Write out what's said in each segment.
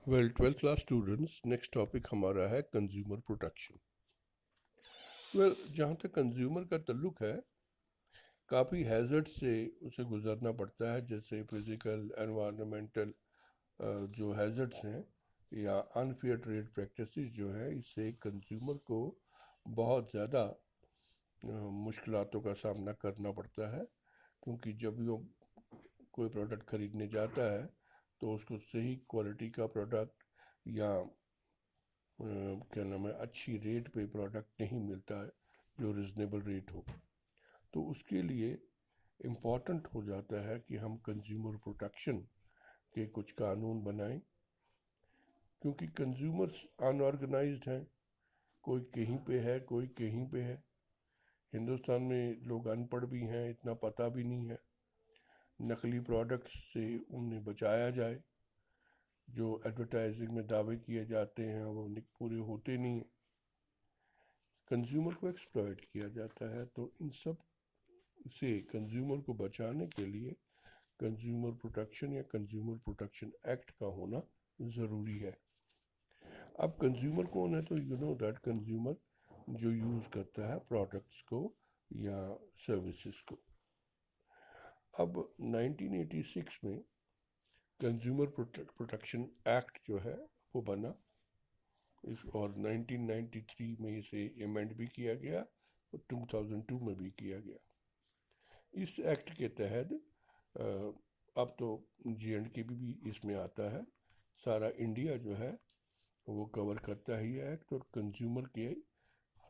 Well 12th class students, next topic हमारा है consumer protection. जहाँ तक कंज्यूमर का ताल्लुक है, काफ़ी हैज़र्ड से उसे गुजरना पड़ता है, जैसे फिज़िकल एनवायरनमेंटल जो हैज़र्ड्स हैं या अनफेयर ट्रेड प्रैक्टिसेस जो है, इससे कंज्यूमर को बहुत ज़्यादा मुश्किलातों का सामना करना पड़ता है। क्योंकि जब भी वो कोई प्रोडक्ट ख़रीदने जाता है तो उसको सही क्वालिटी का प्रोडक्ट या क्या नाम है अच्छी रेट पे प्रोडक्ट नहीं मिलता है जो रिजनेबल रेट हो, तो उसके लिए इम्पॉर्टेंट हो जाता है कि हम कंज्यूमर प्रोटेक्शन के कुछ कानून बनाएं। क्योंकि कंज्यूमर्स अनऑर्गेनाइज्ड हैं, कोई कहीं पे है कोई कहीं पे है। हिंदुस्तान में लोग अनपढ़ भी हैं, इतना पता भी नहीं है। नकली प्रोडक्ट्स से उन्हें बचाया जाए। जो एडवर्टाइजिंग में दावे किए जाते हैं वो पूरे होते नहीं हैं, कंज्यूमर को एक्सप्लॉइट किया जाता है। तो इन सब से कंज्यूमर को बचाने के लिए कंज्यूमर प्रोटेक्शन या कंज्यूमर प्रोटेक्शन एक्ट का होना ज़रूरी है। अब कंज्यूमर कौन है? तो यू नो दैट कंज्यूमर जो यूज़ करता है प्रोडक्ट्स को या सर्विसेज को। अब 1986 में कंज्यूमर प्रोटेक्शन एक्ट जो है वो बना, और 1993 में इसे अमेंड भी किया गया और 2002 में भी किया गया। इस एक्ट के तहत अब तो J&K भी इसमें आता है। सारा इंडिया जो है वो कवर करता है ये एक्ट, और कंज्यूमर के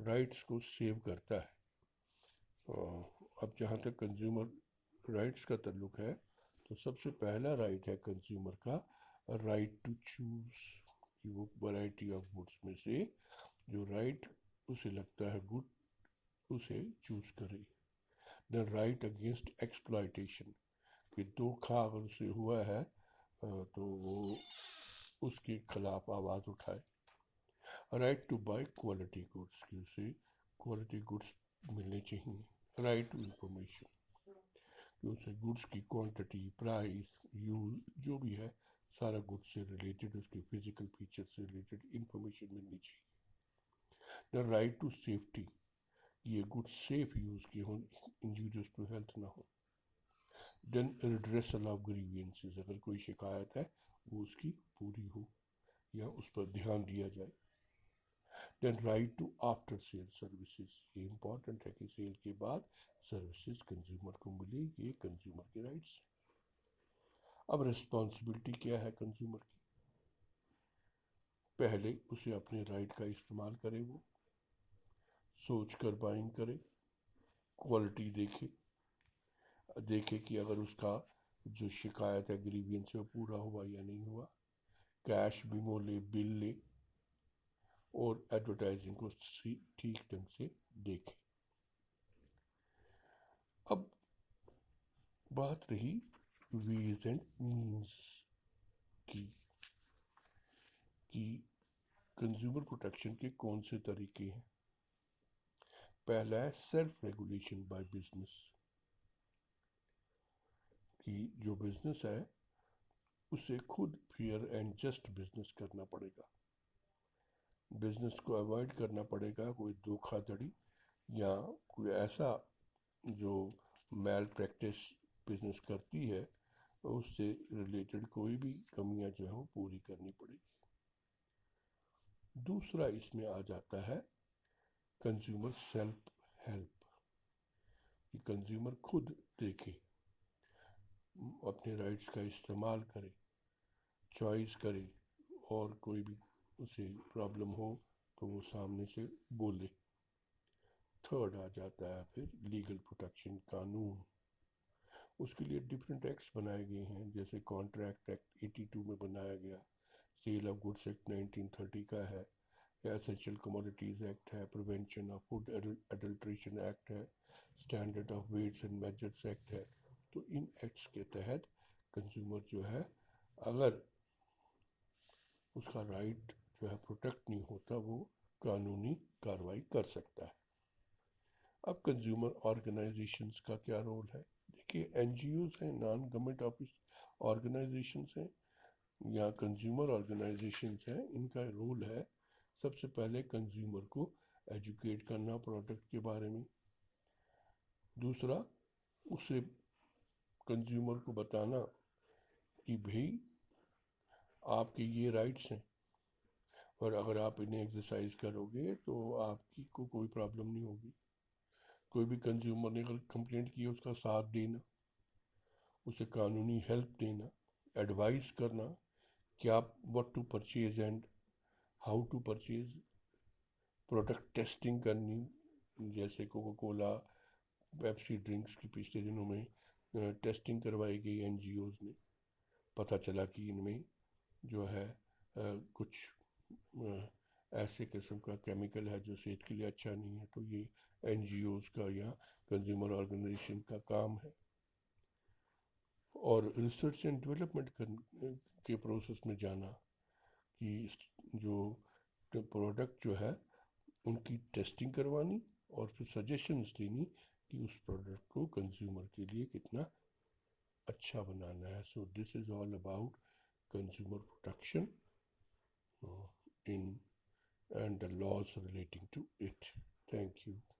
राइट्स को सेव करता है। अब जहाँ तक कंज्यूमर राइट्स का ताल्लुक है, तो सबसे पहला राइट है कंज्यूमर का राइट टू चूज़, कि वो वैरायटी ऑफ गुड्स में से जो राइट उसे लगता है गुड उसे चूज़ करे। द राइट अगेंस्ट एक्सप्लॉयटेशन, कि धोखा अगर उसे हुआ है तो वो उसके खिलाफ आवाज़ उठाए। Right to buy quality goods, कि उसे क्वालिटी गुड्स मिलने चाहिए। राइट टू इंफॉर्मेशन, कि उसे गुड्स की क्वांटिटी, प्राइस, यूज जो भी है सारा गुड्स से रिलेटेड, उसके फिजिकल फीचर से रिलेटेड इंफॉर्मेशन मिलनी चाहिए। द राइट टू सेफ्टी, ये गुड्स सेफ यूज़ की हो, इंजूरियस टू हेल्थ ना हो। देन रिड्रेसल ऑफ ग्रीवियंसेस, अगर कोई शिकायत है वो उसकी पूरी हो या उस पर ध्यान दिया जाए। Then right to after sale services, ये इंपॉर्टेंट है कि सेल के बाद सर्विसेज कंज्यूमर को मिले, ये कंज्यूमर के राइट्स। अब रिस्पॉन्सिबिलिटी क्या है कंज्यूमर की? पहले उसे अपने राइट का इस्तेमाल करे, वो सोच कर बाइंग करे, क्वालिटी देखे देखे कि अगर उसका जो शिकायत है ग्रीवियंस से वो पूरा हुआ या नहीं हुआ। कैश बीमो ले, बिल ले, और एडवर्टाइजिंग को ठीक ढंग से देखे। अब बात रही वेज एंड मीन्स की, कि कंज्यूमर प्रोटेक्शन के कौन से तरीके हैं। पहला है सेल्फ रेगुलेशन बाय बिजनेस, कि जो बिजनेस है उसे खुद फेयर एंड जस्ट बिजनेस करना पड़ेगा। बिजनेस को अवॉइड करना पड़ेगा कोई धोखाधड़ी या कोई ऐसा जो मैल प्रैक्टिस बिजनेस करती है, उससे रिलेटेड कोई भी कमियां जो है वो पूरी करनी पड़ेगी। दूसरा इसमें आ जाता है कंज्यूमर सेल्फ हेल्प, कि कंज्यूमर खुद देखे, अपने राइट्स का इस्तेमाल करे, चॉइस करे, और कोई भी उसे प्रॉब्लम हो तो वो सामने से बोले। थर्ड आ जाता है फिर लीगल प्रोटेक्शन कानून। उसके लिए डिफरेंट एक्ट्स बनाए गए हैं, जैसे कॉन्ट्रैक्ट एक्ट 82 में बनाया गया, सेल ऑफ गुड्स एक्ट 1930 का है, एसेंशियल कमोडिटीज़ एक्ट है, prevention of food adulteration act है, standard of weights and measures act है। तो इन एक्ट्स के तहत कंज्यूमर जो है, अगर उसका राइट जो है प्रोटेक्ट नहीं होता, वो कानूनी कार्रवाई कर सकता है। अब कंज्यूमर ऑर्गेनाइजेशंस का क्या रोल है? देखिए, NGOs हैं, नॉन गवर्नमेंट ऑफिस ऑर्गेनाइजेशंस हैं, یا کنزیومر آرگنائزیشنز ہیں، ان کا رول ہے سب سے پہلے کنزیومر کو ایجوکیٹ کرنا پروڈکٹ کے بارے میں، دوسرا اسے کنزیومر کو بتانا کہ بھئی آپ کے یہ رائٹس ہیں، اور اگر آپ انہیں ایکسرسائز کرو گے تو آپ کی کو کوئی پرابلم نہیں ہوگی۔ کوئی بھی کنزیومر نے اگر کمپلینٹ کی ہے، اس کا ساتھ دینا، اسے قانونی ہیلپ دینا، ایڈوائز کرنا کہ آپ what to purchase and how to purchase, product testing کرنی، جیسے کوکا کولا، پیپسی ڈرنکس کی پچھلے دنوں میں ٹیسٹنگ کروائی گئی NGOز نے، پتہ چلا کہ ان میں جو ہے کچھ ایسے قسم کا کیمیکل ہے جو صحت کے لیے اچھا نہیں ہے، تو یہ NGOز کا یا کنزیومر آرگنائزیشن کا کام ہے۔ اور ریسرچ اینڈ ڈیولپمنٹ کے پروسیس میں جانا کہ جو پروڈکٹ جو ہے ان کی ٹیسٹنگ کروانی اور پھر سجیشنز دینی کہ اس پروڈکٹ کو کنزیومر کے لیے کتنا اچھا بنانا ہے۔ So this is all about consumer protection in and the laws relating to it. Thank you.